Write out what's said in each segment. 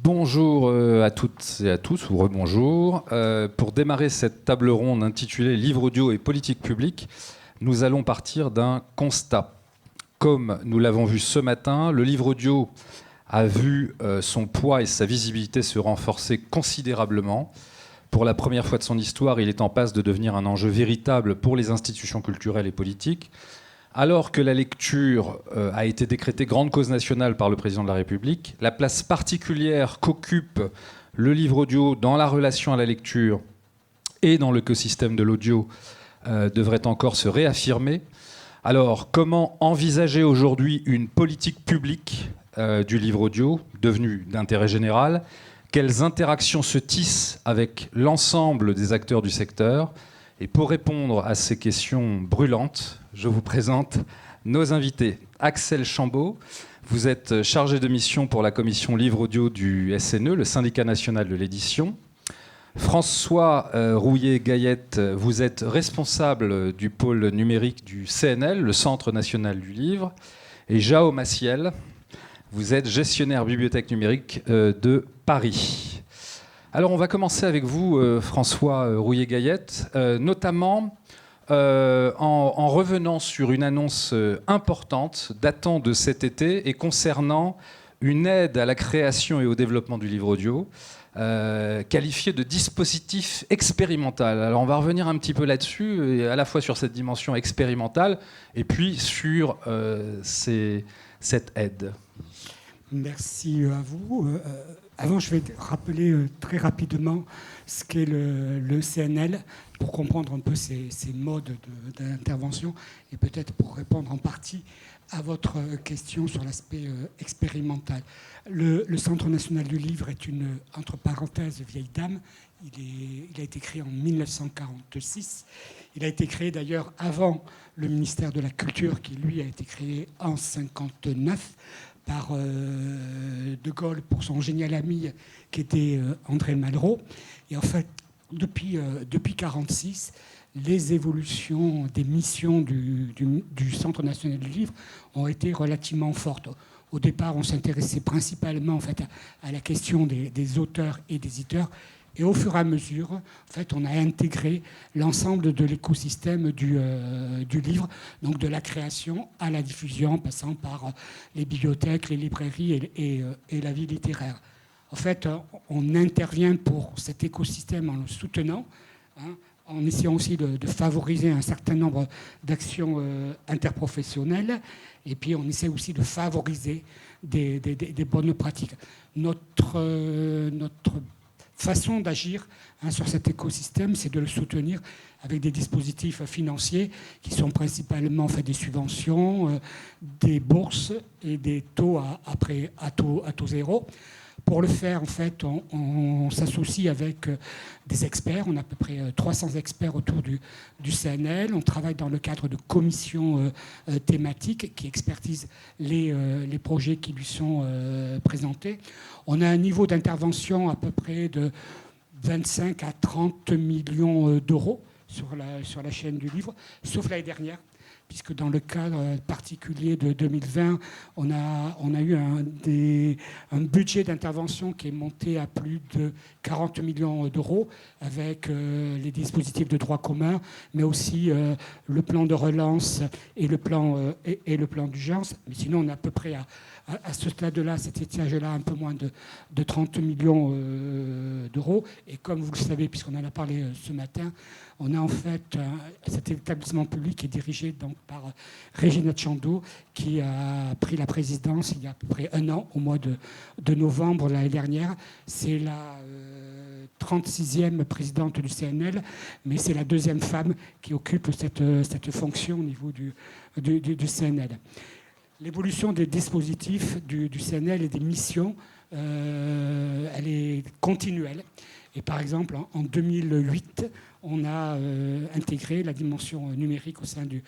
Bonjour à toutes et à tous, ou rebonjour. Pour démarrer cette table ronde intitulée Livre audio et politique publique, nous allons partir d'un constat. Comme nous l'avons vu ce matin, le livre audio a vu son poids et sa visibilité se renforcer considérablement. Pour la première fois de son histoire, il est en passe de devenir un enjeu véritable pour les institutions culturelles et politiques. Alors que la lecture a été décrétée grande cause nationale par le président de la République, la place particulière qu'occupe le livre audio dans la relation à la lecture et dans l'écosystème de l'audio devrait encore se réaffirmer. Alors, comment envisager aujourd'hui une politique publique du livre audio devenue d'intérêt général ? Quelles interactions se tissent avec l'ensemble des acteurs du secteur ? Et pour répondre à ces questions brûlantes, je vous présente nos invités. Axel Chambaud, vous êtes chargé de mission pour la commission livre audio du SNE, le syndicat national de l'édition. François Rouillet-Gaillette, vous êtes responsable du pôle numérique du CNL, le Centre national du livre. Et Jao Maciel, vous êtes gestionnaire bibliothèque numérique de Paris. Alors on va commencer avec vous, François Rouillet-Gaillette, notamment en revenant sur une annonce importante datant de cet été et concernant une aide à la création et au développement du livre audio, qualifiée de dispositif expérimental. Alors on va revenir un petit peu là-dessus, et à la fois sur cette dimension expérimentale et puis sur cette aide. Merci à vous. Avant, je vais rappeler très rapidement ce qu'est le CNL pour comprendre un peu ces modes d'intervention et peut-être pour répondre en partie à votre question sur l'aspect expérimental. Le Centre national du livre est une, entre parenthèses, vieille dame. Il a été créé en 1946. Il a été créé d'ailleurs avant le ministère de la Culture qui, lui, a été créé en 1959 par De Gaulle pour son génial ami qui était André Malraux. Et en fait, depuis 1946, les évolutions des missions du Centre national du livre ont été relativement fortes. Au départ, on s'intéressait principalement en fait, à la question des auteurs et des éditeurs. Et au fur et à mesure, en fait, on a intégré l'ensemble de l'écosystème du livre, donc de la création à la diffusion, passant par les bibliothèques, les librairies et la vie littéraire. En fait, on intervient pour cet écosystème en le soutenant, en essayant aussi de favoriser un certain nombre d'actions interprofessionnelles, et puis on essaie aussi de favoriser des bonnes pratiques. Notre façon d'agir sur cet écosystème, c'est de le soutenir avec des dispositifs financiers qui sont principalement des subventions, des bourses et des taux à taux zéro. Pour le faire, en fait, on s'associe avec des experts. On a à peu près 300 experts autour du CNL. On travaille dans le cadre de commissions thématiques qui expertisent les projets qui lui sont présentés. On a un niveau d'intervention à peu près de 25 à 30 millions d'euros sur la chaîne du livre, sauf l'année dernière, puisque dans le cadre particulier de 2020, on a eu un budget d'intervention qui est monté à plus de 40 millions d'euros avec les dispositifs de droit commun, mais aussi le plan de relance et le plan d'urgence. Mais sinon, on est à peu près à ce stade-là, cet étage-là, un peu moins de 30 millions d'euros. Et comme vous le savez, puisqu'on en a parlé ce matin, on a en fait cet établissement public qui est dirigé donc, par Régina Tchando, qui a pris la présidence il y a à peu près un an, au mois de novembre l'année dernière. C'est la 36e présidente du CNL, mais c'est la deuxième femme qui occupe cette fonction au niveau du CNL. L'évolution des dispositifs du CNL et des missions, elle est continuelle. Et par exemple, en 2008, on a intégré la dimension numérique au sein du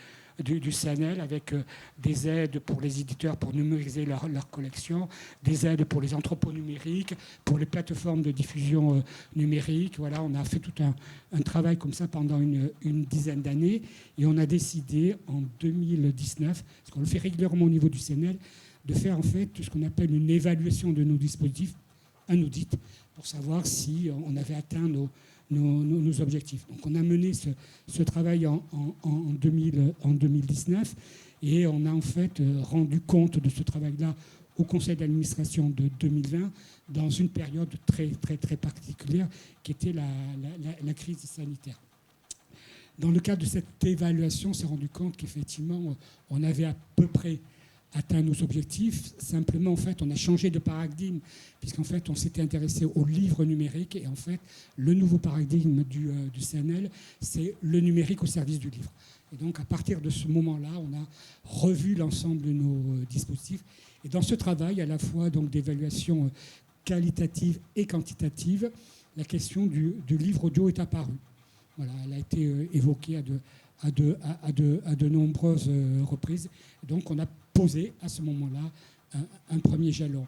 CNL avec des aides pour les éditeurs pour numériser leur collection, des aides pour les entrepôts numériques, pour les plateformes de diffusion numérique. Voilà, on a fait tout un travail comme ça pendant une dizaine d'années et on a décidé en 2019, parce qu'on le fait régulièrement au niveau du CNL, de faire en fait ce qu'on appelle une évaluation de nos dispositifs un audit pour savoir si on avait atteint nos objectifs. Donc on a mené ce travail en 2019 et on a en fait rendu compte de ce travail-là au conseil d'administration de 2020 dans une période très, très, très particulière qui était la crise sanitaire. Dans le cadre de cette évaluation, on s'est rendu compte qu'effectivement, on avait à peu près atteint nos objectifs. Simplement, en fait, on a changé de paradigme, puisqu'en fait, on s'était intéressé au livre numérique. Et en fait, le nouveau paradigme du CNL, c'est le numérique au service du livre. Et donc, à partir de ce moment-là, on a revu l'ensemble de nos dispositifs. Et dans ce travail, à la fois donc, d'évaluation qualitative et quantitative, la question du livre audio est apparue. Voilà, elle a été évoquée à de nombreuses reprises. Et donc, on a posé à ce moment-là un premier jalon.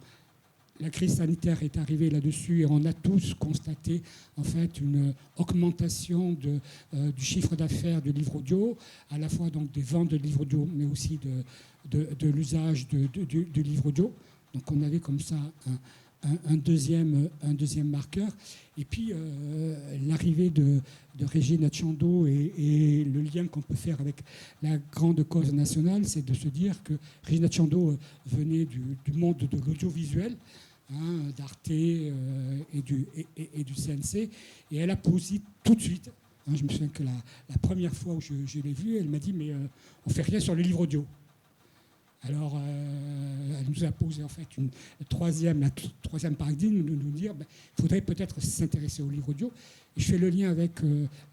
La crise sanitaire est arrivée là-dessus et on a tous constaté en fait une augmentation du chiffre d'affaires du livre audio, à la fois donc des ventes de livres audio, mais aussi de l'usage du livre audio. Donc on avait comme ça un deuxième marqueur. Et puis l'arrivée de Régine Tchando et le lien qu'on peut faire avec la grande cause nationale, c'est de se dire que Régine Tchando venait du monde de l'audiovisuel, d'Arte et du CNC, et elle a posé tout de suite, je me souviens que la première fois où je l'ai vue, elle m'a dit mais on fait rien sur le livre audio. Alors, elle nous a posé en fait la troisième paradigme de nous dire il faudrait peut-être s'intéresser au livre audio. Et je fais le lien avec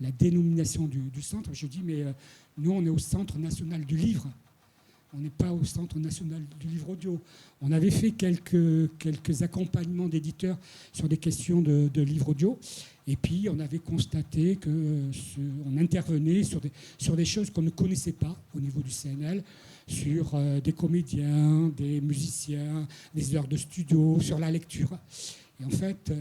la dénomination du centre. Je dis mais nous, on est au Centre national du livre. On n'est pas au Centre national du livre audio. On avait fait quelques accompagnements d'éditeurs sur des questions de livre audio. Et puis, on avait constaté qu'on intervenait sur des choses qu'on ne connaissait pas au niveau du CNL, sur des comédiens, des musiciens, des heures de studio, sur la lecture. Et en fait,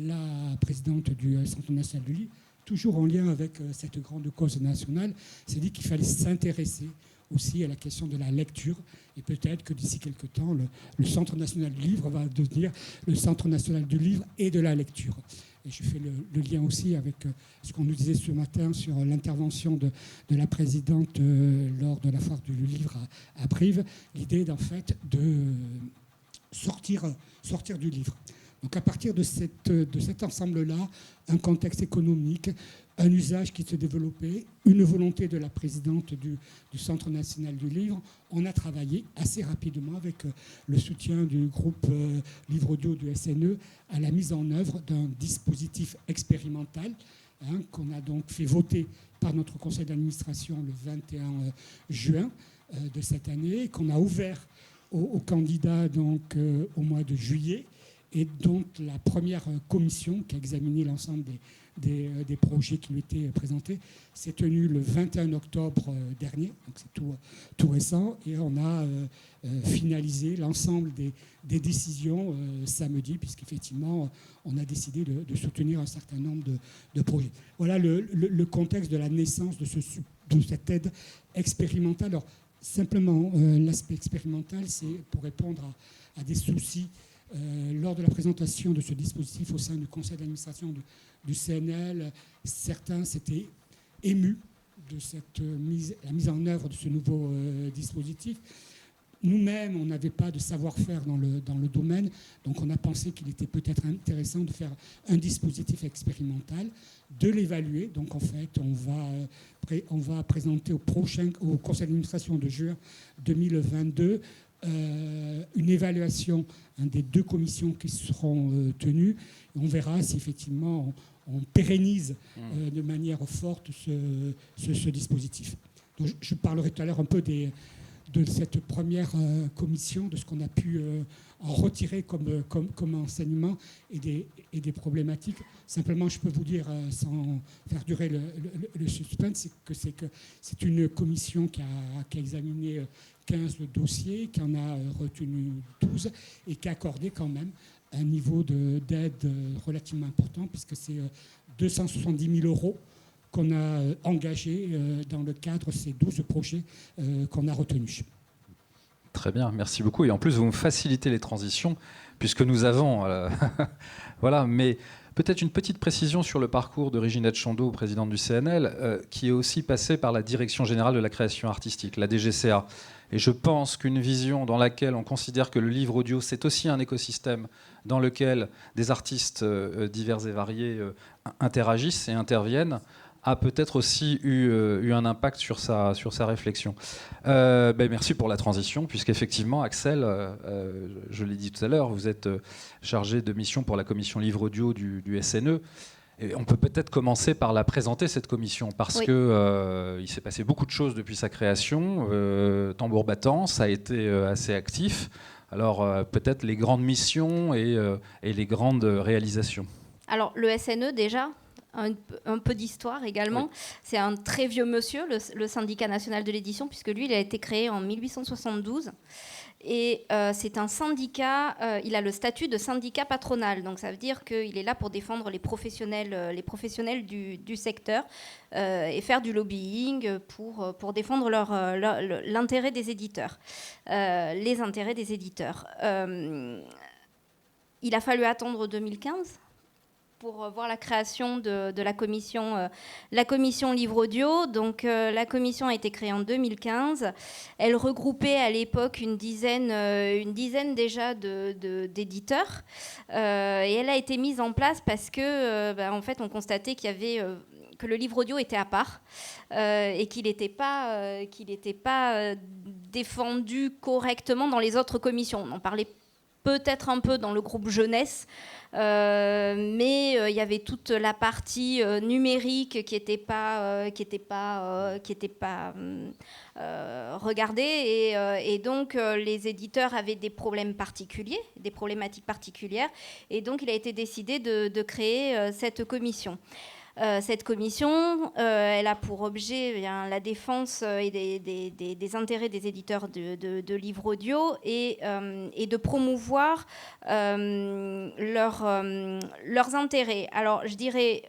la présidente du Centre national du livre, toujours en lien avec cette grande cause nationale, s'est dit qu'il fallait s'intéresser aussi à la question de la lecture. Et peut-être que d'ici quelque temps, le Centre national du livre va devenir le Centre national du livre et de la lecture. Et je fais le lien aussi avec ce qu'on nous disait ce matin sur l'intervention de la présidente lors de la foire du livre à Brive, l'idée d'en fait de sortir du livre. Donc à partir de cet ensemble-là, un contexte économique, un usage qui se développait, une volonté de la présidente du Centre national du livre, on a travaillé assez rapidement avec le soutien du groupe Livre Audio du SNE à la mise en œuvre d'un dispositif expérimental qu'on a donc fait voter par notre conseil d'administration le 21 juin de cette année, qu'on a ouvert aux candidats donc, au mois de juillet, et donc la première commission qui a examiné l'ensemble des projets qui lui étaient présentés s'est tenue le 21 octobre dernier, donc c'est tout récent, et on a finalisé l'ensemble des décisions samedi, puisqu'effectivement on a décidé de soutenir un certain nombre de projets. Voilà le contexte de la naissance de cette aide expérimentale. Alors simplement, l'aspect expérimental, c'est pour répondre à des soucis lors de la présentation de ce dispositif au sein du conseil d'administration du CNL. Certains s'étaient émus de la mise en œuvre de ce nouveau dispositif. Nous-mêmes, on n'avait pas de savoir-faire dans le domaine, donc on a pensé qu'il était peut-être intéressant de faire un dispositif expérimental, de l'évaluer. Donc en fait, on va présenter au conseil d'administration de juin 2022 une évaluation des 2 commissions qui seront tenues. Et on verra si effectivement on pérennise de manière forte ce dispositif. Donc, je parlerai tout à l'heure un peu de cette première commission, de ce qu'on a pu en retirer comme enseignement et des problématiques. Simplement, je peux vous dire, sans faire durer le suspense, que c'est une commission qui a examiné 15 dossiers, qui en a retenu 12 et qui a accordé quand même un niveau d'aide relativement important, puisque c'est 270 000 € qu'on a engagés dans le cadre de ces 12 projets qu'on a retenus. Très bien, merci beaucoup. Et en plus, vous me facilitez les transitions, puisque nous avons... voilà, mais peut-être une petite précision sur le parcours de Ginette Chandeau, présidente du CNL, qui est aussi passée par la Direction générale de la création artistique, la DGCA. Et je pense qu'une vision dans laquelle on considère que le livre audio, c'est aussi un écosystème dans lequel des artistes divers et variés interagissent et interviennent, a peut-être aussi eu un impact sur sa réflexion. Merci pour la transition, puisqu'effectivement, Axel, je l'ai dit tout à l'heure, vous êtes chargé de mission pour la commission livre audio du SNE. Et on peut peut-être commencer par la présenter, cette commission, parce que il s'est passé beaucoup de choses depuis sa création. Tambour battant, ça a été assez actif. Alors peut-être les grandes missions et les grandes réalisations. Alors le SNE déjà, un peu d'histoire également. Oui. C'est un très vieux monsieur, le syndicat national de l'édition, puisque lui, il a été créé en 1872. Et c'est un syndicat, il a le statut de syndicat patronal, donc ça veut dire qu'il est là pour défendre les professionnels du secteur et faire du lobbying pour défendre l'intérêt des éditeurs, les intérêts des éditeurs. Il a fallu attendre 2015 pour voir la création de la commission livre audio. Donc la commission a été créée en 2015. Elle regroupait à l'époque une dizaine déjà d'éditeurs. Et elle a été mise en place parce que, en fait, on constatait qu'il y avait que le livre audio était à part et qu'il n'était pas défendu correctement dans les autres commissions. On en parlait peut-être un peu dans le groupe jeunesse, mais il y avait toute la partie numérique qui n'était pas regardée, et donc les éditeurs avaient des problèmes particuliers, des problématiques particulières, et donc il a été décidé de créer cette commission. Cette commission, elle a pour objet la défense des intérêts des éditeurs de livres audio et de promouvoir leurs intérêts. Alors, je dirais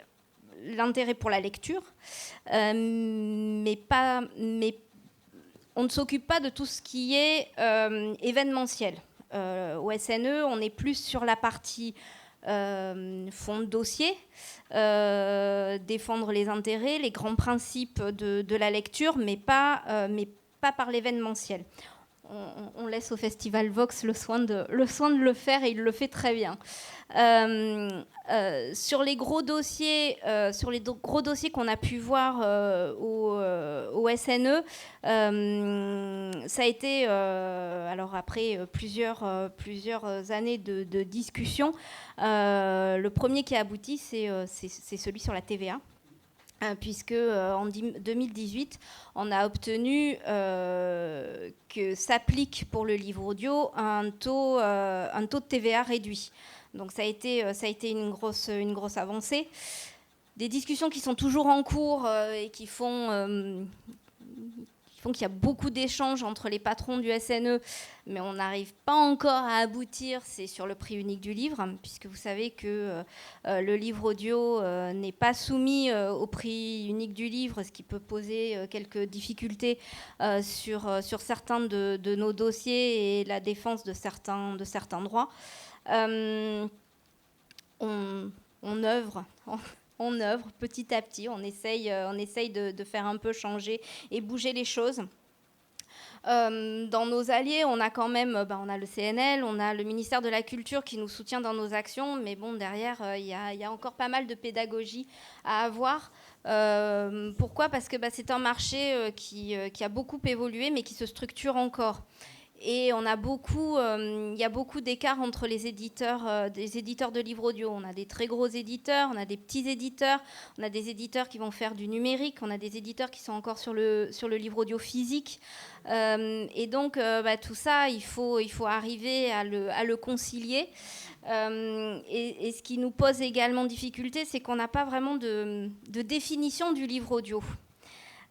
l'intérêt pour la lecture, mais on ne s'occupe pas de tout ce qui est événementiel. Au SNE, on est plus sur la partie fond de dossier, défendre les intérêts, les grands principes de la lecture, mais pas par l'événementiel. On laisse au Festival Vox le soin de le faire, et il le fait très bien. Sur les gros dossiers, qu'on a pu voir au SNE, ça a été, alors après plusieurs années de discussion, le premier qui a abouti, c'est celui sur la TVA. Puisque en 2018, on a obtenu que s'applique pour le livre audio un taux de TVA réduit. Donc ça a été une grosse avancée. Des discussions qui sont toujours en cours et qui font qu'il y a beaucoup d'échanges entre les patrons du SNE, mais on n'arrive pas encore à aboutir. C'est sur le prix unique du livre, puisque vous savez que le livre audio n'est pas soumis au prix unique du livre, ce qui peut poser quelques difficultés sur certains de nos dossiers et la défense de certains droits. On œuvre petit à petit, on essaye de faire un peu changer et bouger les choses. Dans nos alliés, on a quand même on a le CNL, on a le ministère de la Culture qui nous soutient dans nos actions, mais bon, derrière, il y a encore pas mal de pédagogie à avoir. Pourquoi ? Parce que c'est un marché qui a beaucoup évolué, mais qui se structure encore. Et il y a beaucoup d'écarts entre les éditeurs, des éditeurs de livres audio. On a des très gros éditeurs, on a des petits éditeurs, on a des éditeurs qui vont faire du numérique, on a des éditeurs qui sont encore sur le livre audio physique. Et donc, tout ça, il faut arriver à le concilier. Et ce qui nous pose également difficulté, c'est qu'on n'a pas vraiment de définition du livre audio.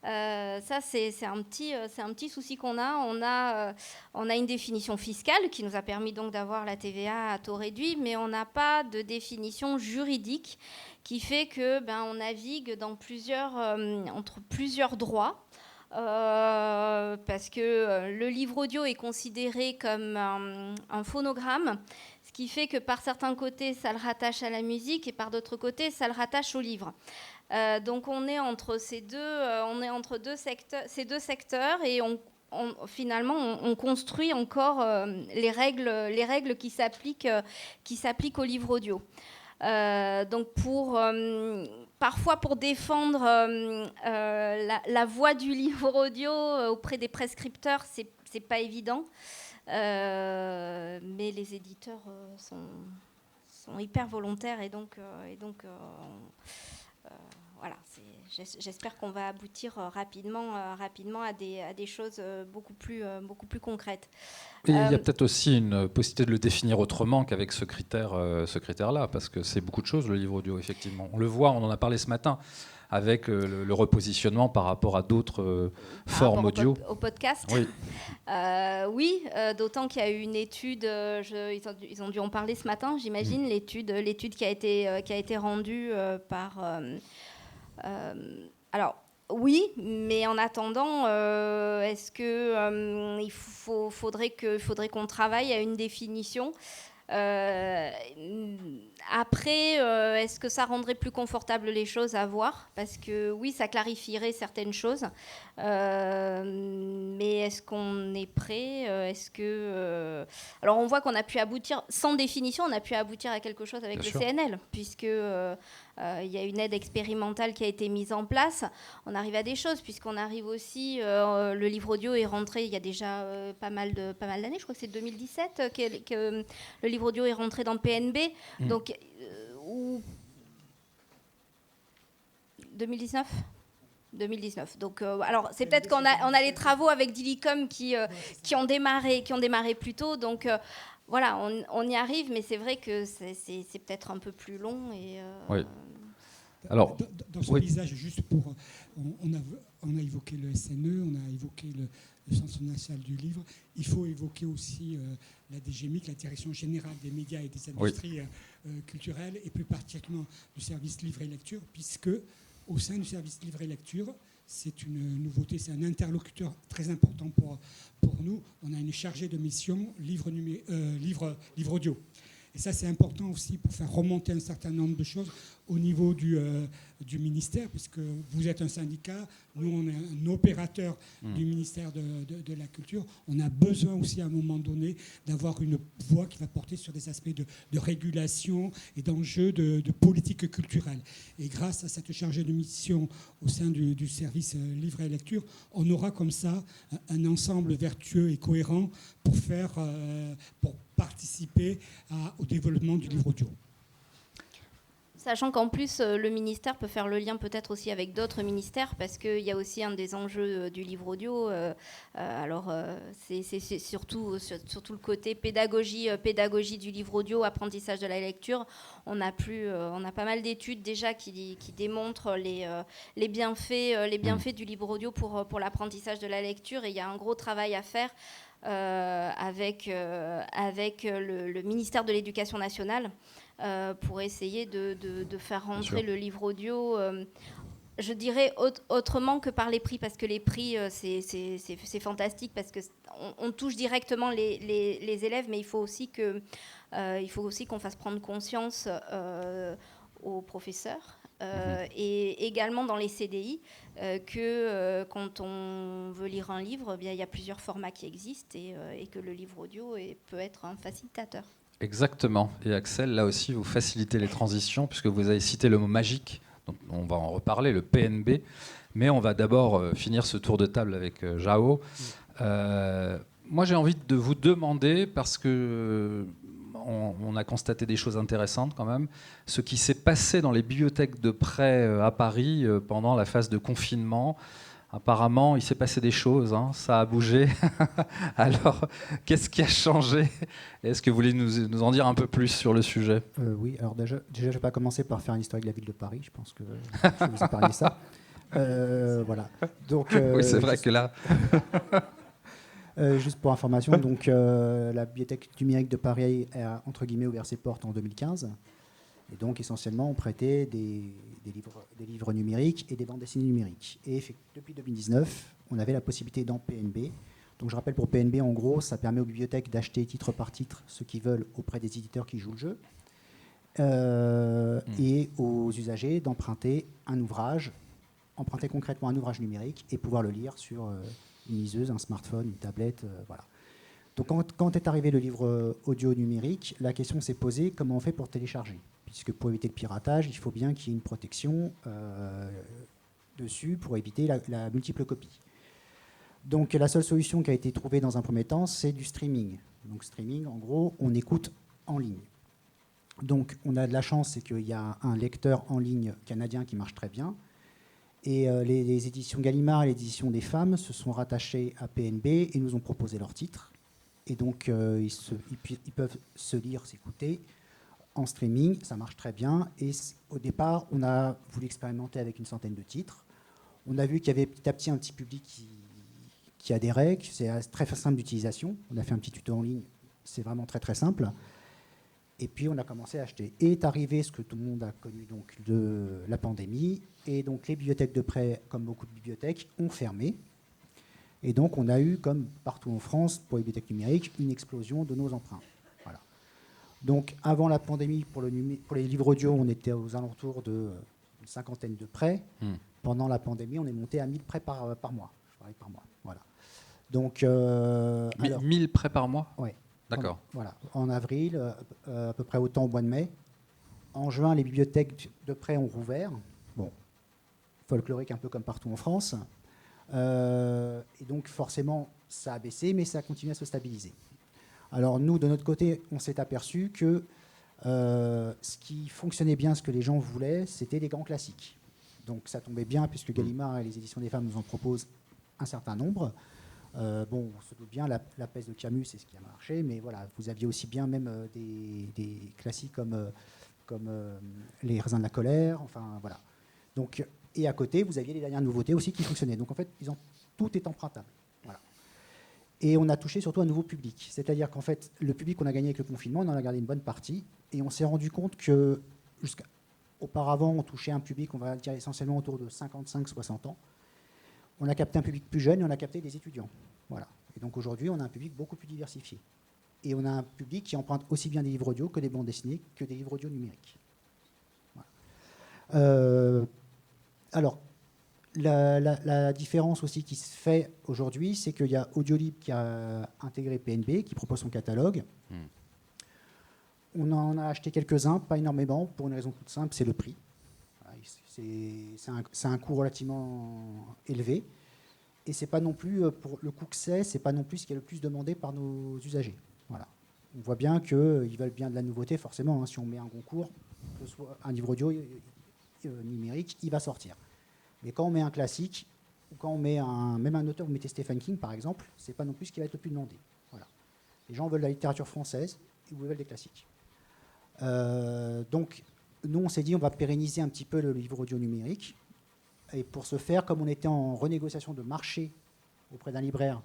Ça, c'est un petit souci qu'on a. On a une définition fiscale qui nous a permis donc d'avoir la TVA à taux réduit, mais on n'a pas de définition juridique qui fait que on navigue dans entre plusieurs droits. parce que le livre audio est considéré comme un phonogramme, ce qui fait que par certains côtés, ça le rattache à la musique et par d'autres côtés, ça le rattache au livre. Donc on est entre ces deux secteurs et finalement on construit encore les règles qui s'appliquent au livre audio. Donc parfois pour défendre la voix du livre audio auprès des prescripteurs, c'est pas évident, mais les éditeurs sont hyper volontaires et donc voilà, j'espère qu'on va aboutir rapidement à des choses beaucoup plus concrètes. Et il y a peut-être aussi une possibilité de le définir autrement qu'avec ce critère-là, parce que c'est beaucoup de choses, le livre audio, effectivement. On le voit, on en a parlé ce matin, avec le repositionnement par rapport à d'autres formes audio. Au podcast. Oui, d'autant qu'il y a eu une étude, ils ont dû en parler ce matin, j'imagine, l'étude qui a été rendue par... alors, oui, mais en attendant, est-ce que faudrait qu'on travaille à une définition après, est-ce que ça rendrait plus confortable les choses à voir? Parce que oui, ça clarifierait certaines choses. Mais est-ce qu'on est prêt? Alors on voit qu'on a pu aboutir, sans définition, on a pu aboutir à quelque chose avec le CNL, puisque il y a une aide expérimentale qui a été mise en place. On arrive à des choses, puisqu'on arrive aussi, le livre audio est rentré il y a déjà pas mal d'années, je crois que c'est 2017 que le livre audio est rentré dans le PNB. Donc, 2019. Donc, alors c'est peut-être qu'on a les travaux avec Dilicom qui ont démarré plus tôt. Donc voilà, on y arrive, mais c'est vrai que c'est peut-être un peu plus long. Et, oui. Alors, dans ce paysage, juste pour, on a évoqué le SNE, on a évoqué le Centre national du livre. Il faut évoquer aussi la DGMIC, la Direction générale des médias et des industries culturelles, et plus particulièrement du service livre et lecture, puisque au sein du service livre et lecture, c'est une nouveauté, c'est un interlocuteur très important pour nous. On a une chargée de mission livre audio. Et ça, c'est important aussi pour faire remonter un certain nombre de choses au niveau du ministère, puisque vous êtes un syndicat, nous, on est un opérateur du ministère de la Culture. On a besoin aussi, à un moment donné, d'avoir une voix qui va porter sur des aspects de régulation et d'enjeux de politique culturelle. Et grâce à cette chargée de mission au sein du service livre et lecture, on aura comme ça un ensemble vertueux et cohérent pour participer au développement du livre audio. Sachant qu'en plus, le ministère peut faire le lien peut-être aussi avec d'autres ministères, parce qu'il y a aussi un des enjeux du livre audio. C'est surtout le côté pédagogie du livre audio, apprentissage de la lecture. On a pas mal d'études déjà qui démontrent les bienfaits du livre audio pour l'apprentissage de la lecture. Et il y a un gros travail à faire avec le ministère de l'Éducation nationale pour essayer de faire rentrer le livre audio, je dirais autrement que par les prix, parce que les prix, c'est fantastique, parce qu'on touche directement les élèves, mais il faut aussi qu'on fasse prendre conscience aux professeurs. Et également dans les CDI, que quand on veut lire un livre, il y a plusieurs formats qui existent et que le livre audio peut être un facilitateur. Exactement. Et Axel, là aussi, vous facilitez les transitions, puisque vous avez cité le mot magique. Donc, on va en reparler, le PNB. Mais on va d'abord finir ce tour de table avec Jao. Moi, j'ai envie de vous demander, parce que on a constaté des choses intéressantes quand même, ce qui s'est passé dans les bibliothèques de prêt à Paris pendant la phase de confinement. Apparemment, il s'est passé des choses, hein, ça a bougé. Alors, qu'est-ce qui a changé? Est-ce que vous voulez nous en dire un peu plus sur le sujet? Oui, alors déjà, je ne vais pas commencer par faire une histoire de la ville de Paris. Je pense que je vais vous épargner ça. Voilà. Donc, oui, c'est vrai que là... juste pour information, donc, la Bibliothèque numérique de Paris a, entre guillemets, ouvert ses portes en 2015. Et donc, essentiellement, on prêtait des des livres numériques et des bandes dessinées numériques. Et depuis 2019, on avait la possibilité dans PNB. Donc je rappelle, pour PNB, en gros, ça permet aux bibliothèques d'acheter titre par titre ce qu'ils veulent auprès des éditeurs qui jouent le jeu, et aux usagers d'emprunter un ouvrage, emprunter concrètement un ouvrage numérique et pouvoir le lire sur une liseuse, un smartphone, une tablette, voilà. Donc quand est arrivé le livre audio numérique, la question s'est posée, comment on fait pour télécharger ? Puisque pour éviter le piratage, il faut bien qu'il y ait une protection dessus pour éviter la multiple copie. Donc la seule solution qui a été trouvée dans un premier temps, c'est du streaming. Donc streaming, en gros, on écoute en ligne. Donc on a de la chance, c'est qu'il y a un lecteur en ligne canadien qui marche très bien. Et les éditions Gallimard et les éditions des femmes se sont rattachées à PNB et nous ont proposé leurs titres. Et donc ils peuvent se lire, s'écouter en streaming, ça marche très bien. Et au départ, on a voulu expérimenter avec une centaine de titres. On a vu qu'il y avait petit à petit un petit public qui adhérait, que c'est très simple d'utilisation. On a fait un petit tuto en ligne, c'est vraiment très très simple. Et puis on a commencé à acheter. Et est arrivé ce que tout le monde a connu, donc de la pandémie. Et donc les bibliothèques de prêt, comme beaucoup de bibliothèques, ont fermé. Et donc on a eu, comme partout en France, pour les bibliothèques numériques, une explosion de nos emprunts. Voilà. Donc avant la pandémie, pour les livres audio, on était aux alentours d'une cinquantaine de prêts. Pendant la pandémie, on est monté à 1000 prêts par mois. Par mois. Voilà. Donc, 1000 prêts par mois ? Oui. D'accord. Voilà. En avril, à peu près autant au mois de mai. En juin, les bibliothèques de prêt ont rouvert. Bon, folklorique un peu comme partout en France. Et donc forcément, ça a baissé, mais ça a continué à se stabiliser. Alors nous, de notre côté, on s'est aperçu que ce qui fonctionnait bien, ce que les gens voulaient, c'était les grands classiques. Donc ça tombait bien, puisque Gallimard et les éditions des femmes nous en proposent un certain nombre. Bon, on se doute bien, la peste de Camus, c'est ce qui a marché, mais voilà, vous aviez aussi bien même des classiques comme Les raisins de la colère, enfin voilà. Donc, et à côté, vous aviez les dernières nouveautés aussi qui fonctionnaient. Donc en fait, tout est empruntable. Voilà. Et on a touché surtout un nouveau public. C'est-à-dire qu'en fait, le public qu'on a gagné avec le confinement, on en a gardé une bonne partie, et on s'est rendu compte que auparavant, on touchait un public, on va dire essentiellement autour de 55-60 ans. On a capté un public plus jeune et on a capté des étudiants. Voilà. Et donc aujourd'hui, on a un public beaucoup plus diversifié. Et on a un public qui emprunte aussi bien des livres audio que des bandes dessinées, que des livres audio numériques. Voilà. Alors, la différence aussi qui se fait aujourd'hui, c'est qu'il y a Audiolib qui a intégré PNB, qui propose son catalogue. On en a acheté quelques-uns, pas énormément, pour une raison toute simple, c'est le prix. C'est un coût relativement élevé. Et c'est pas non plus, pour le coût que c'est pas non plus ce qui est le plus demandé par nos usagers. Voilà. On voit bien qu'ils veulent bien de la nouveauté, forcément. Hein, si on met un concours, que ce soit un livre audio numérique, il va sortir. Mais quand on met un classique, ou quand on met même un auteur, vous mettez Stephen King par exemple, c'est pas non plus ce qui va être le plus demandé. Voilà. Les gens veulent la littérature française, ils veulent des classiques. Donc, nous, on s'est dit, on va pérenniser un petit peu le livre audio numérique. Et pour ce faire, comme on était en renégociation de marché auprès d'un libraire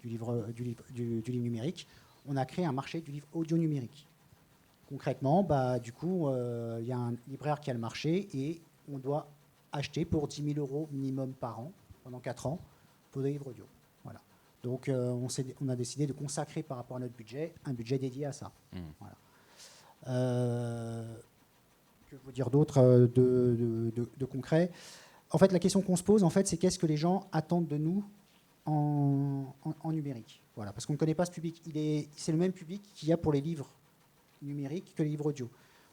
du livre numérique, on a créé un marché du livre audio numérique. Concrètement, du coup, il y a un libraire qui a le marché et on doit acheter pour 10 000 € minimum par an, pendant 4 ans, pour des livres audio. Voilà. Donc, on a décidé de consacrer par rapport à notre budget, un budget dédié à ça. Voilà. Que vous dire d'autre de concret ? En fait, la question qu'on se pose, en fait, c'est qu'est-ce que les gens attendent de nous en numérique. Voilà, parce qu'on ne connaît pas ce public. C'est le même public qu'il y a pour les livres numériques que les livres audio.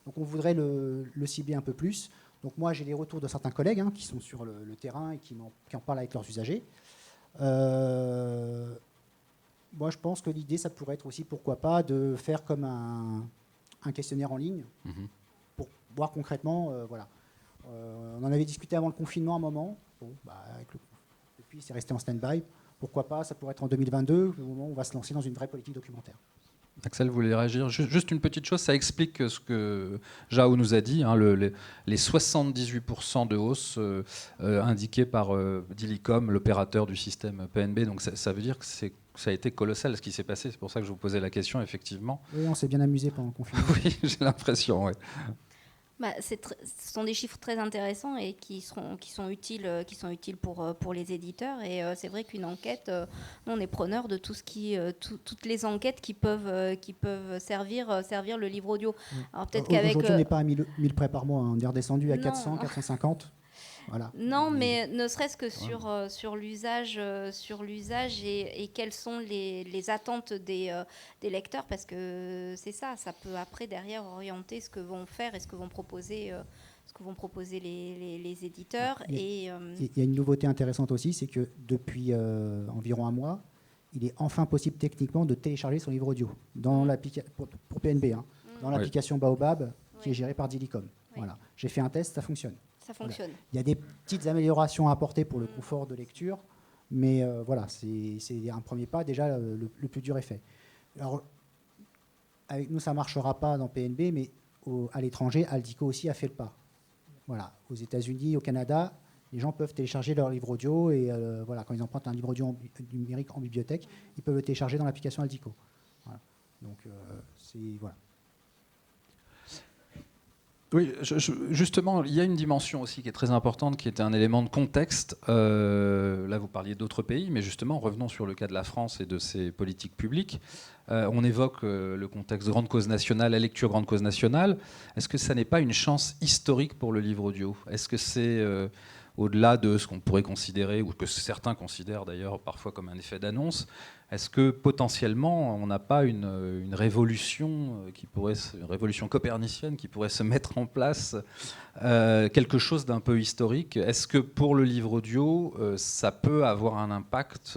Donc, on voudrait le cibler un peu plus. Donc, moi, j'ai les retours de certains collègues qui sont sur le terrain et qui en parlent avec leurs usagers. Moi, je pense que l'idée, ça pourrait être aussi, pourquoi pas, de faire comme un questionnaire en ligne pour voir concrètement, voilà. On en avait discuté avant le confinement un moment. Bon, depuis, c'est resté en stand-by. Pourquoi pas, ça pourrait être en 2022, au moment où on va se lancer dans une vraie politique documentaire. Axel, vous voulez réagir ? Juste une petite chose, ça explique ce que Jao nous a dit, les 78% de hausse indiqués par Dilicom, l'opérateur du système PNB. Donc ça veut dire que ça a été colossal ce qui s'est passé. C'est pour ça que je vous posais la question, effectivement. Oui, on s'est bien amusé pendant le confinement. Oui, j'ai l'impression, oui. Ce sont des chiffres très intéressants et qui sont utiles pour les éditeurs. Et c'est vrai qu'une enquête, on est preneur de toutes les enquêtes qui peuvent servir le livre audio. Alors peut-être qu'avec aujourd'hui, on n'est pas à 1000 prêts par mois, hein. On est redescendu à non. 400, 450. Voilà. Non, mais ne serait-ce que sur l'usage et quelles sont les attentes des lecteurs, parce que c'est ça peut après derrière orienter ce que vont faire et ce que vont proposer les éditeurs. Il y a une nouveauté intéressante aussi, c'est que depuis environ un mois, il est enfin possible techniquement de télécharger son livre audio dans pour PNB, hein, dans l'application Baobab qui est gérée par Dilicom. Voilà. J'ai fait un test, ça fonctionne. Ça fonctionne. Voilà. Il y a des petites améliorations à apporter pour le confort de lecture, mais voilà, c'est un premier pas. Déjà, le plus dur est fait. Alors, avec nous, ça ne marchera pas dans PNB, mais à l'étranger, Aldico aussi a fait le pas. Voilà, aux États-Unis, au Canada, les gens peuvent télécharger leur livre audio et voilà, quand ils empruntent un livre audio numérique en bibliothèque, ils peuvent le télécharger dans l'application Aldico. Voilà. Donc, voilà. Oui, justement, il y a une dimension aussi qui est très importante, qui est un élément de contexte. Là, vous parliez d'autres pays, mais justement, revenons sur le cas de la France et de ses politiques publiques. On évoque le contexte grande cause nationale, la lecture grande cause nationale. Est-ce que ça n'est pas une chance historique pour le livre audio ? Est-ce que c'est au-delà de ce qu'on pourrait considérer, ou que certains considèrent d'ailleurs parfois comme un effet d'annonce, est-ce que potentiellement on n'a pas une révolution une révolution copernicienne qui pourrait se mettre en place, quelque chose d'un peu historique ? Est-ce que pour le livre audio, ça peut avoir un impact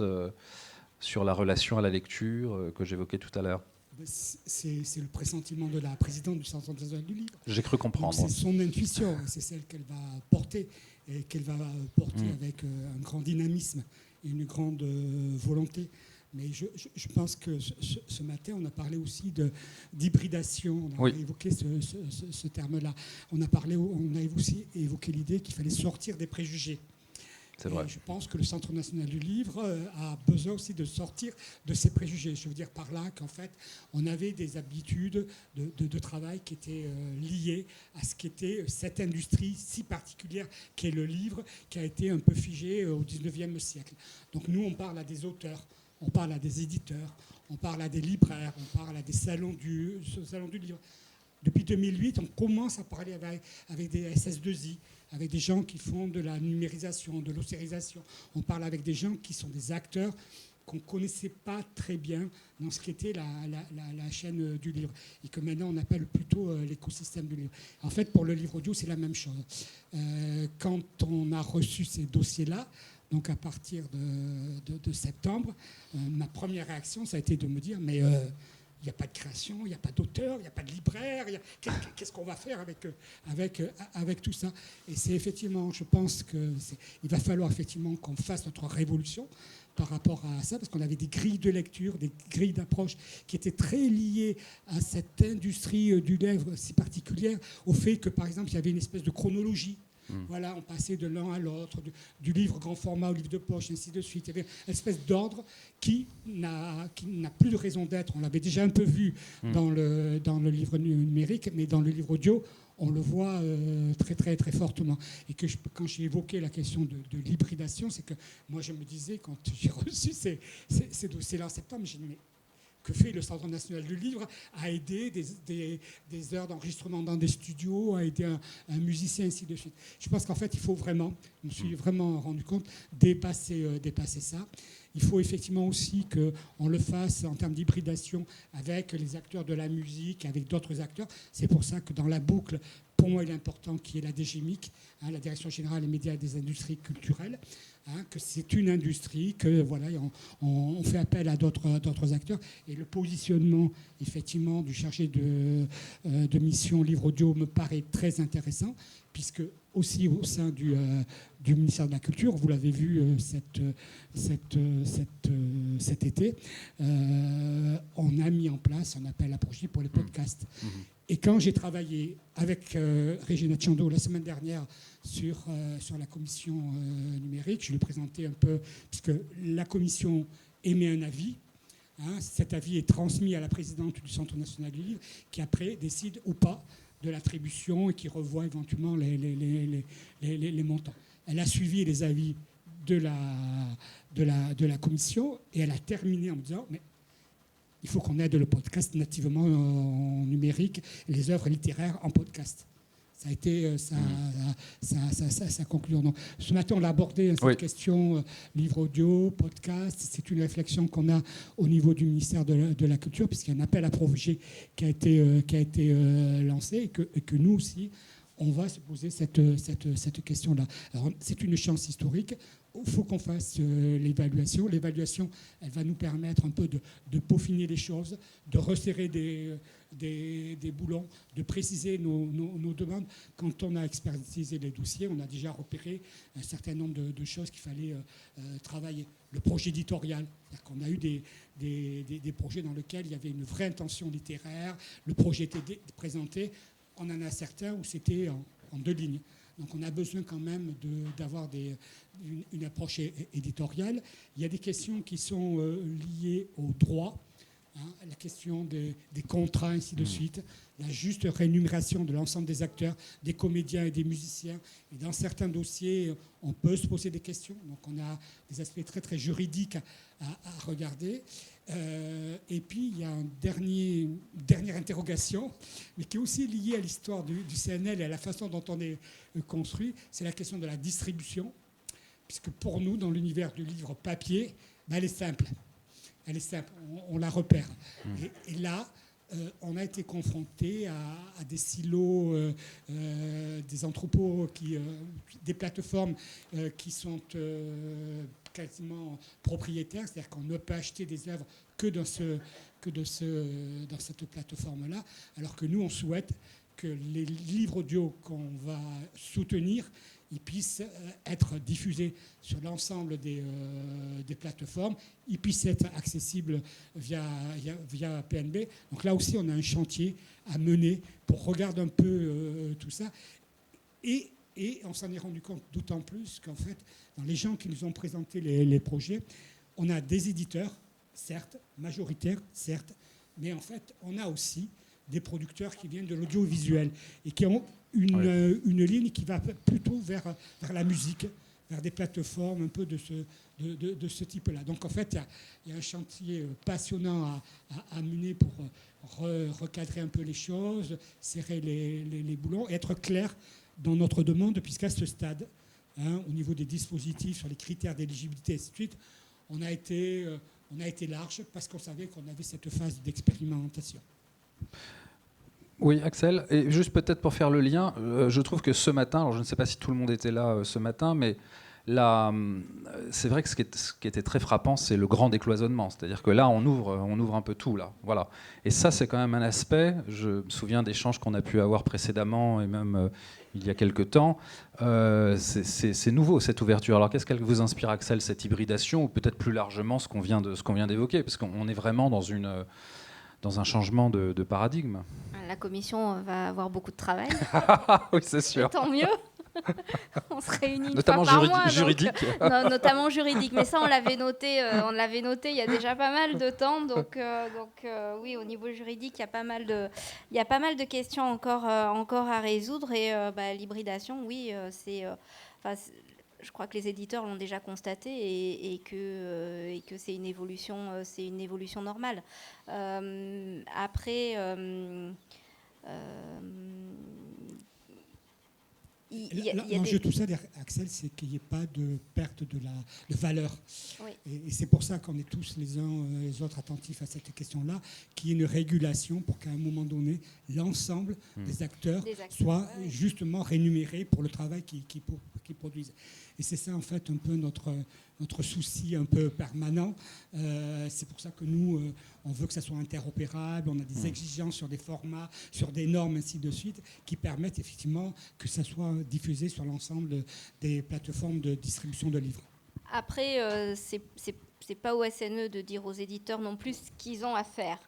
sur la relation à la lecture que j'évoquais tout à l'heure ? C'est le pressentiment de la présidente du Centre national du livre. J'ai cru comprendre. C'est son intuition, c'est celle qu'elle va porter, et qu'elle va porter avec un grand dynamisme et une grande volonté. Mais je pense que ce matin, on a parlé aussi d'hybridation. On a évoqué ce terme-là. On a aussi évoqué l'idée qu'il fallait sortir des préjugés. C'est vrai. Je pense que le Centre national du livre a besoin aussi de sortir de ses préjugés. Je veux dire par là qu'en fait, on avait des habitudes de travail qui étaient liées à ce qu'était cette industrie si particulière qu'est le livre, qui a été un peu figée au XIXe siècle. Donc nous, on parle à des auteurs, on parle à des éditeurs, on parle à des libraires, on parle à des salons du livre. Depuis 2008, on commence à parler avec des SS2I, avec des gens qui font de la numérisation, de l'ossérisation. On parle avec des gens qui sont des acteurs qu'on ne connaissait pas très bien dans ce qu'était la chaîne du livre, et que maintenant on appelle plutôt l'écosystème du livre. En fait, pour le livre audio, c'est la même chose. Quand on a reçu ces dossiers-là, donc à partir de septembre, ma première réaction, ça a été de me dire, mais il n'y a pas de création, il n'y a pas d'auteur, il n'y a pas de libraire, qu'est-ce qu'on va faire avec tout ça ? Et c'est effectivement, je pense qu'il va falloir effectivement qu'on fasse notre révolution par rapport à ça, parce qu'on avait des grilles de lecture, des grilles d'approche qui étaient très liées à cette industrie du livre si particulière, au fait que, par exemple, il y avait une espèce de chronologie. Voilà, on passait de l'un à l'autre, du livre grand format au livre de poche, ainsi de suite. Il y avait une espèce d'ordre qui n'a plus de raison d'être. On l'avait déjà un peu vu dans le livre numérique, mais dans le livre audio, on le voit très, très, très fortement. Et que quand j'ai évoqué la question de l'hybridation, c'est que moi, je me disais, quand j'ai reçu ces dossiers-là en septembre, j'ai dit, mais que fait le Centre national du livre à aider des heures d'enregistrement dans des studios, à aider un musicien, ainsi de suite. Je pense qu'en fait, il faut vraiment, je me suis vraiment rendu compte, dépasser ça. Il faut effectivement aussi qu'on le fasse en termes d'hybridation avec les acteurs de la musique, avec d'autres acteurs. C'est pour ça que dans la boucle, pour moi, il est important qu'il y ait la DGMIC, la Direction générale des médias et des industries culturelles, que c'est une industrie, que voilà, on fait appel à d'autres acteurs. Et le positionnement, effectivement, du chargé de mission livre audio me paraît très intéressant, puisque aussi au sein du ministère de la Culture, vous l'avez vu cet été, on a mis en place un appel à projet pour les podcasts. Et quand j'ai travaillé avec Régina Tchando la semaine dernière sur la commission numérique, je lui ai présenté un peu, puisque la commission émet un avis. Cet avis est transmis à la présidente du Centre national du livre, qui après décide ou pas de l'attribution et qui revoit éventuellement les montants. Elle a suivi les avis de la commission et elle a terminé en me disant mais il faut qu'on aide le podcast nativement en numérique et les œuvres littéraires en podcast. Ça a été sa conclusion. Donc, ce matin, on l'a abordé, cette question livre audio, podcast. C'est une réflexion qu'on a au niveau du ministère de la Culture, puisqu'il y a un appel à projet qui a été lancé et que nous aussi, on va se poser cette question-là. Alors, c'est une échéance historique. Il faut qu'on fasse l'évaluation. L'évaluation, elle va nous permettre un peu de peaufiner les choses, de resserrer des boulons, de préciser nos demandes. Quand on a expertisé les dossiers, on a déjà repéré un certain nombre de choses qu'il fallait travailler. Le projet éditorial, c'est-à-dire qu'on a eu des projets dans lesquels il y avait une vraie intention littéraire, le projet était présenté. On en a certains où c'était en 2 lignes. Donc on a besoin quand même d'avoir une approche éditoriale. Il y a des questions qui sont liées au droit, la question des contrats, ainsi de suite, la juste rémunération de l'ensemble des acteurs, des comédiens et des musiciens. Et dans certains dossiers, on peut se poser des questions. Donc on a des aspects très, très juridiques à regarder. Et puis, il y a une dernière interrogation, mais qui est aussi liée à l'histoire du CNL et à la façon dont on est construit, c'est la question de la distribution. Puisque pour nous, dans l'univers du livre papier, elle est simple. Elle est simple, on la repère. Et là, on a été confronté à des silos, des entrepôts, des plateformes qui sont quasiment propriétaires, c'est-à-dire qu'on ne peut acheter des œuvres que dans cette plateforme-là, alors que nous, on souhaite que les livres audio qu'on va soutenir, ils puissent être diffusés sur l'ensemble des plateformes, ils puissent être accessibles via PNB. Donc là aussi, on a un chantier à mener pour regarder un peu tout ça. Et on s'en est rendu compte d'autant plus qu'en fait, dans les gens qui nous ont présenté les projets, on a des éditeurs, certes, majoritaires, certes, mais en fait, on a aussi des producteurs qui viennent de l'audiovisuel et qui ont une ligne qui va plutôt vers la musique, vers des plateformes un peu de ce type-là. Donc en fait, il y a un chantier passionnant à mener pour recadrer un peu les choses, serrer les boulons et être clair dans notre demande, puisqu'à ce stade, au niveau des dispositifs, sur les critères d'éligibilité et ainsi de suite, on a été large parce qu'on savait qu'on avait cette phase d'expérimentation. Oui, Axel. Et juste peut-être pour faire le lien, je trouve que ce matin, alors je ne sais pas si tout le monde était là ce matin, mais là, c'est vrai que ce qui était très frappant, c'est le grand décloisonnement. C'est-à-dire que là, on ouvre un peu tout. Là, voilà. Et ça, c'est quand même un aspect. Je me souviens d'échanges qu'on a pu avoir précédemment et même il y a quelques temps. C'est nouveau, cette ouverture. Alors, qu'est-ce qu'elle vous inspire, Axel, cette hybridation, ou peut-être plus largement ce qu'on vient d'évoquer, parce qu'on est vraiment dans un changement de paradigme. La commission va avoir beaucoup de travail. Oui, c'est sûr. Et tant mieux. On se réunit notamment une fois par mois, juridique. Non, notamment juridique. Mais ça, on l'avait noté il y a déjà pas mal de temps. Donc oui, au niveau juridique, il y a pas mal de questions encore à résoudre. Et l'hybridation, oui, je crois que les éditeurs l'ont déjà constaté et que c'est une évolution normale. Après, l'enjeu de tout ça, Axel, c'est qu'il n'y ait pas de perte de valeur. Oui. Et c'est pour ça qu'on est tous les uns les autres attentifs à cette question-là, qu'il y ait une régulation pour qu'à un moment donné, l'ensemble des acteurs soient justement rémunérés pour le travail qu'ils produisent. Et c'est ça, en fait, un peu notre souci un peu permanent. C'est pour ça que nous, on veut que ça soit interopérable. On a des exigences sur des formats, sur des normes, ainsi de suite, qui permettent effectivement que ça soit diffusé sur l'ensemble des plateformes de distribution de livres. Après, c'est c'est pas au SNE de dire aux éditeurs non plus ce qu'ils ont à faire.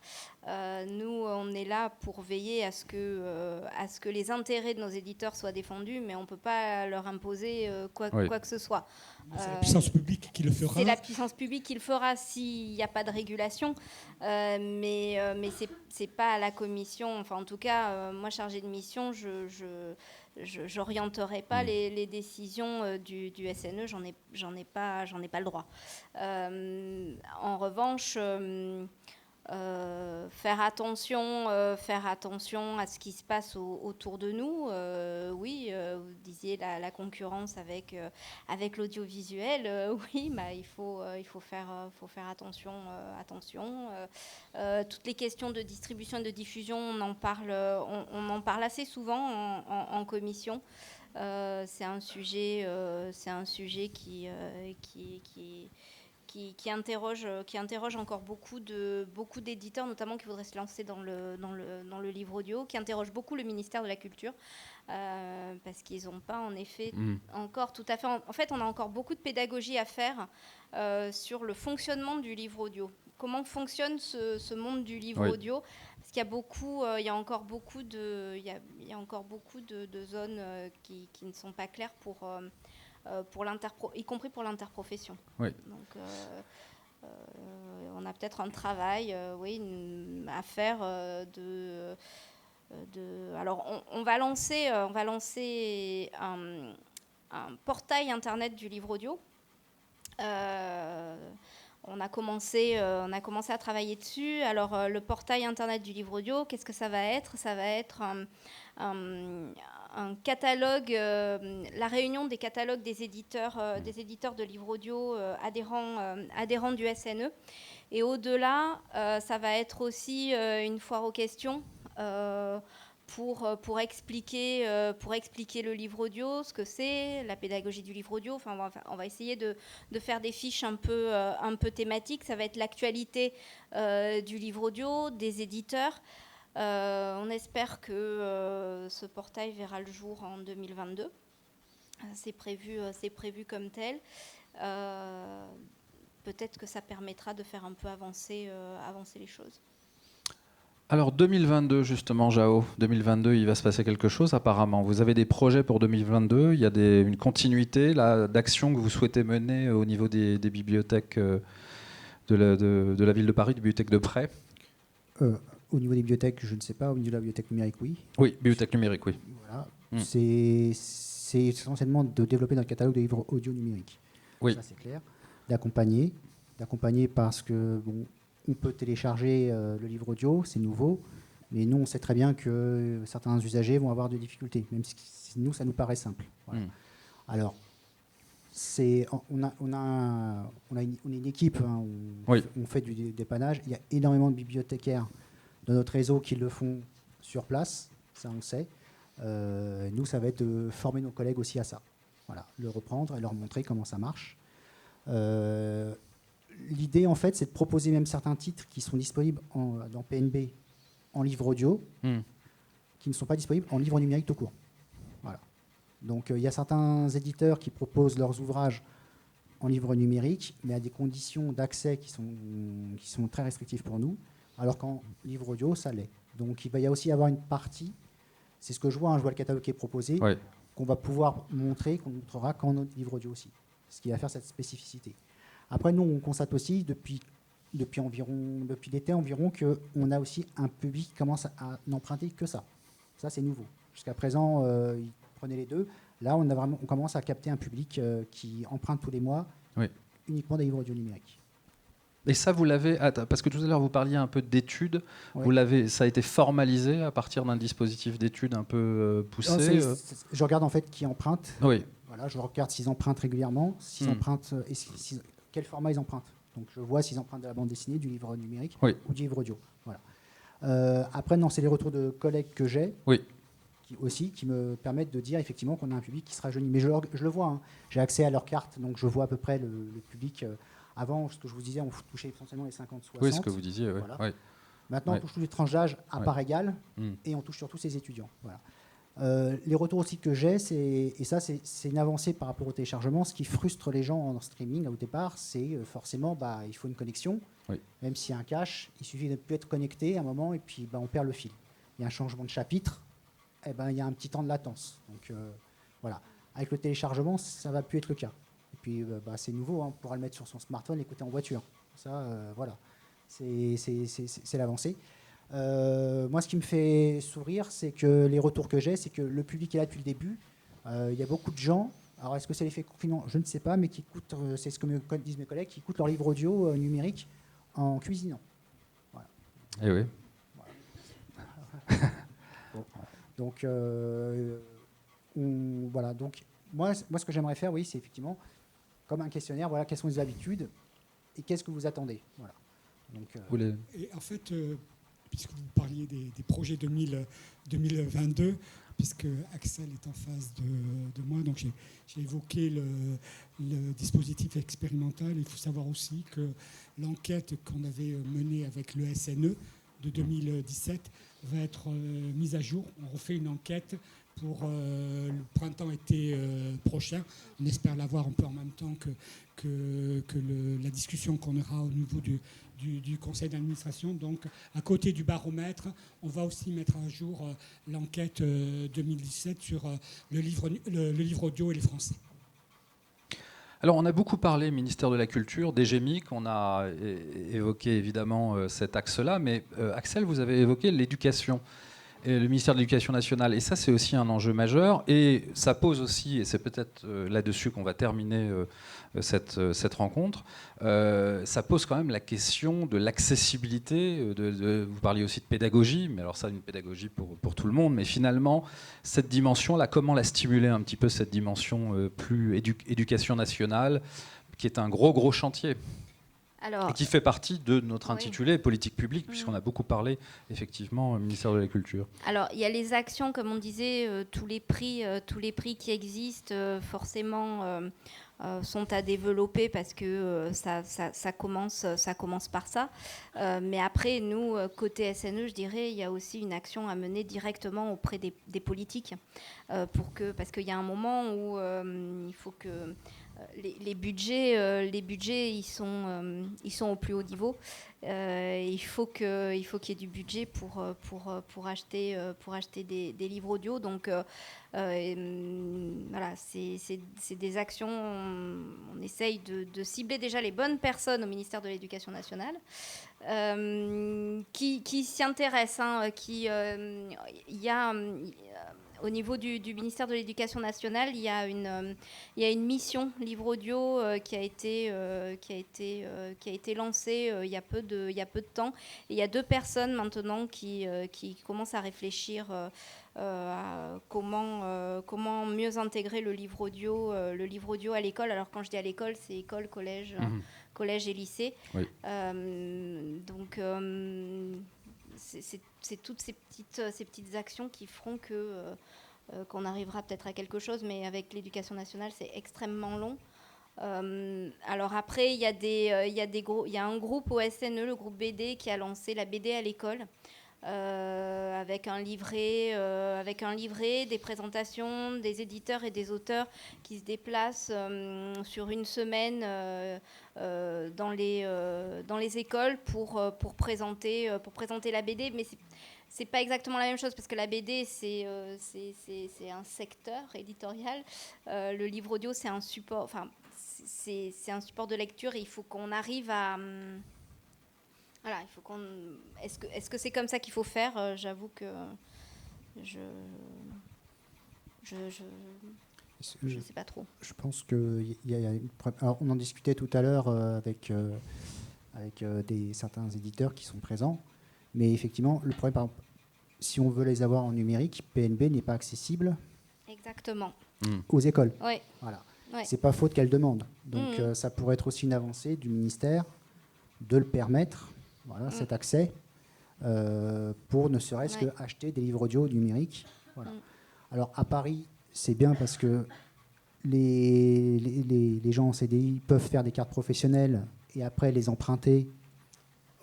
Nous, on est là pour veiller à ce que les intérêts de nos éditeurs soient défendus, mais on ne peut pas leur imposer quoi que ce soit. C'est la puissance publique qui le fera. C'est la puissance publique qui le fera s'il n'y a pas de régulation, mais c'est pas à la commission. Enfin, en tout cas, moi, chargée de mission, je n'orienterai pas les décisions du SNE, j'en ai pas le droit. En revanche, faire attention à ce qui se passe autour de nous. Oui, vous disiez la concurrence avec l'audiovisuel. Oui, il faut faire attention. Toutes les questions de distribution et de diffusion, on en parle assez souvent en commission. C'est un sujet qui interroge encore beaucoup d'éditeurs, notamment qui voudraient se lancer dans le livre audio, qui interroge beaucoup le ministère de la Culture, parce qu'ils n'ont pas en effet encore tout à fait... En fait, on a encore beaucoup de pédagogie à faire sur le fonctionnement du livre audio. Comment fonctionne ce monde du livre audio ? Parce qu'il y a encore beaucoup de zones qui ne sont pas claires y compris pour l'interprofession. Oui. Donc, on a peut-être un travail à faire alors, on va lancer un portail internet du livre audio. On a commencé à travailler dessus. Alors, le portail internet du livre audio, qu'est-ce que ça va être ? Ça va être un catalogue, la réunion des catalogues des éditeurs de livres audio adhérents du SNE. Et au-delà, ça va être aussi une foire aux questions pour expliquer le livre audio, ce que c'est, la pédagogie du livre audio. Enfin, on va essayer de faire des fiches un peu thématiques. Ça va être l'actualité du livre audio, des éditeurs. On espère que ce portail verra le jour en 2022. C'est prévu comme tel. Peut-être que ça permettra de faire un peu avancer les choses. Alors 2022 justement, Jao, 2022, il va se passer quelque chose apparemment. Vous avez des projets pour 2022, il y a une continuité d'action que vous souhaitez mener au niveau des bibliothèques de la ville de Paris, des bibliothèques de prêt. Au niveau des bibliothèques, je ne sais pas. Au niveau de la bibliothèque numérique, oui. Oui, bibliothèque numérique, oui. Voilà. C'est essentiellement de développer notre catalogue de livres audio numériques. Oui. Ça, c'est clair. D'accompagner parce que on peut télécharger le livre audio, c'est nouveau, mais nous, on sait très bien que certains usagers vont avoir des difficultés, même si nous, ça nous paraît simple. Voilà. Alors, on est une équipe, hein, on fait du dépannage. Il y a énormément de bibliothécaires de notre réseau qui le font sur place, ça on sait. Nous, ça va être de former nos collègues aussi à ça. Voilà, le reprendre et leur montrer comment ça marche. L'idée, en fait, c'est de proposer même certains titres qui sont disponibles dans PNB en livre audio, qui ne sont pas disponibles en livre numérique tout court. Voilà. Donc, il y a certains éditeurs qui proposent leurs ouvrages en livre numérique, mais à des conditions d'accès qui sont très restrictives pour nous, alors qu'en livre audio, ça l'est. Donc, il va y aussi avoir une partie, c'est ce que je vois le catalogue qui est proposé, qu'on va pouvoir montrer, qu'on montrera qu'en livre audio aussi, ce qui va faire cette spécificité. Après, nous, on constate aussi, depuis l'été environ, qu'on a aussi un public qui commence à n'emprunter que ça. Ça, c'est nouveau. Jusqu'à présent, ils prenaient les deux. Là, on commence à capter un public qui emprunte tous les mois uniquement des livres audio numériques. Et ça, vous l'avez... Parce que tout à l'heure, vous parliez un peu d'études. Ça a été formalisé à partir d'un dispositif d'études un peu poussé. Je regarde en fait qui emprunte. Oui. Voilà, je regarde s'ils empruntent régulièrement, s'ils empruntent... quel format ils empruntent. Donc je vois s'ils empruntent de la bande dessinée, du livre numérique ou du livre audio. Voilà. Après, c'est les retours de collègues que j'ai qui me permettent de dire effectivement qu'on a un public qui se rajeunit. Mais je le vois. Hein. J'ai accès à leur carte, donc je vois à peu près le public. Avant, ce que je vous disais, on touchait essentiellement les 50-60. Oui, ce que vous disiez. Voilà. Maintenant, on touche tous les tranches d'âge à part égale et on touche surtout ces étudiants. Voilà. Les retours aussi que j'ai, et ça c'est une avancée par rapport au téléchargement, ce qui frustre les gens en streaming au départ, c'est forcément il faut une connexion, oui. Même s'il y a un cache, il suffit de ne plus être connecté à un moment et puis on perd le fil. Il y a un changement de chapitre, il y a un petit temps de latence. Donc voilà. Avec le téléchargement, ça ne va plus être le cas. Et puis c'est nouveau, on pourra le mettre sur son smartphone, l'écouter en voiture. Ça, voilà, c'est l'avancée. Moi, ce qui me fait sourire, c'est que les retours que j'ai, c'est que le public est là depuis le début. Il y a beaucoup de gens. Alors, est-ce que c'est l'effet confinement? Je ne sais pas, mais qui écoutent, c'est ce que disent mes collègues, qui écoutent leur livre audio numérique en cuisinant. Voilà. Eh oui. Voilà. Bon. Donc, voilà. Donc, moi, ce que j'aimerais faire, oui, c'est effectivement comme un questionnaire. Voilà, quelles sont les habitudes et qu'est-ce que vous attendez. Voilà. Donc, Et en fait, puisque vous parliez des projets 2022, puisque Axel est en face de moi, donc j'ai évoqué le dispositif expérimental. Il faut savoir aussi que l'enquête qu'on avait menée avec le SNE de 2017 va être mise à jour. On refait une enquête pour le printemps-été prochain. On espère l'avoir un peu en même temps que la discussion qu'on aura au niveau du conseil d'administration. Donc, à côté du baromètre, on va aussi mettre à jour l'enquête 2017 sur le livre audio et les Français. Alors, on a beaucoup parlé, ministère de la Culture, des GEMIC, on a évoqué évidemment cet axe-là, mais Axel, vous avez évoqué l'éducation, et le ministère de l'Éducation nationale, et ça c'est aussi un enjeu majeur, et ça pose aussi, et c'est peut-être là-dessus qu'on va terminer cette rencontre, ça pose quand même la question de l'accessibilité, vous parliez aussi de pédagogie, mais alors ça une pédagogie pour tout le monde, mais finalement cette dimension-là, comment la stimuler un petit peu, cette dimension plus éducation nationale, qui est un gros chantier. Alors, et qui fait partie de notre oui. intitulé politique publique, puisqu'on a beaucoup parlé, effectivement, au ministère de la Culture. Alors, il y a les actions, comme on disait, tous les prix qui existent, forcément, sont à développer parce que ça commence par ça. Mais après, nous, côté SNE, je dirais, il y a aussi une action à mener directement auprès des politiques, parce qu'il y a un moment où il faut que... Les budgets, ils sont au plus haut niveau. Il faut qu'il y ait du budget pour acheter des livres audio. Donc, voilà, c'est des actions. On essaye de cibler déjà les bonnes personnes au ministère de l'Éducation nationale qui s'y intéressent. Au niveau du ministère de l'Éducation nationale, il y a une mission livre audio qui a été lancée il y a peu de temps. Et il y a 2 personnes maintenant qui commencent à réfléchir à comment mieux intégrer le livre audio à l'école. Alors quand je dis à l'école, c'est école, collège, collège et lycée. Oui. Donc c'est toutes ces petites actions qui feront qu'on arrivera peut-être à quelque chose, mais avec l'éducation nationale, c'est extrêmement long. Alors après, il y a un groupe au SNE, le groupe BD, qui a lancé la BD à l'école, avec un livret, des présentations, des éditeurs et des auteurs qui se déplacent sur une semaine dans les écoles pour présenter la BD, mais c'est pas exactement la même chose parce que la BD c'est un secteur éditorial, le livre audio c'est un support, c'est un support de lecture et il faut qu'on arrive à voilà, est-ce que c'est comme ça qu'il faut faire? J'avoue que je sais pas trop. Je pense qu'il y a alors on en discutait tout à l'heure avec certains éditeurs qui sont présents, mais effectivement, le problème, par exemple, si on veut les avoir en numérique, PNB n'est pas accessible. Exactement. Aux écoles. Oui. Voilà. Ouais. C'est pas faute qu'elles demandent. Donc ça pourrait être aussi une avancée du ministère de le permettre, voilà, cet accès, pour ne serait-ce que acheter des livres audio numériques. Voilà. Alors à Paris, c'est bien parce que les gens en CDI peuvent faire des cartes professionnelles et après les emprunter.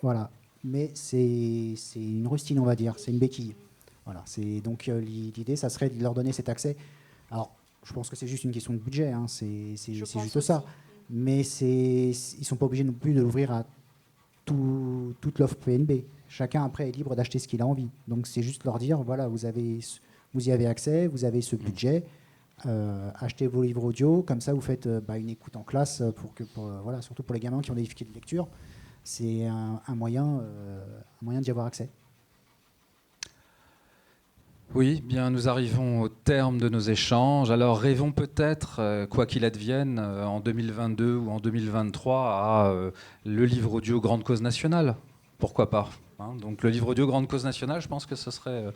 Voilà. Mais c'est une rustine, on va dire. C'est une béquille. Voilà, donc l'idée, ça serait de leur donner cet accès. Alors, je pense que c'est juste une question de budget, hein, c'est juste ça. Mais ils ne sont pas obligés non plus de l'ouvrir à toute l'offre PNB. Chacun, après, est libre d'acheter ce qu'il a envie. Donc, c'est juste leur dire, voilà, vous y avez accès, vous avez ce budget, achetez vos livres audio, comme ça, vous faites une écoute en classe, voilà, surtout pour les gamins qui ont des difficultés de lecture. C'est un moyen d'y avoir accès. Oui, bien, nous arrivons au terme de nos échanges. Alors, rêvons peut-être, quoi qu'il advienne, en 2022 ou en 2023, à le livre audio Grande Cause Nationale. Pourquoi pas, hein. Donc, le livre audio Grande Cause Nationale, je pense que ce serait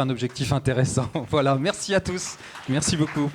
un objectif intéressant. Voilà, merci à tous. Merci beaucoup.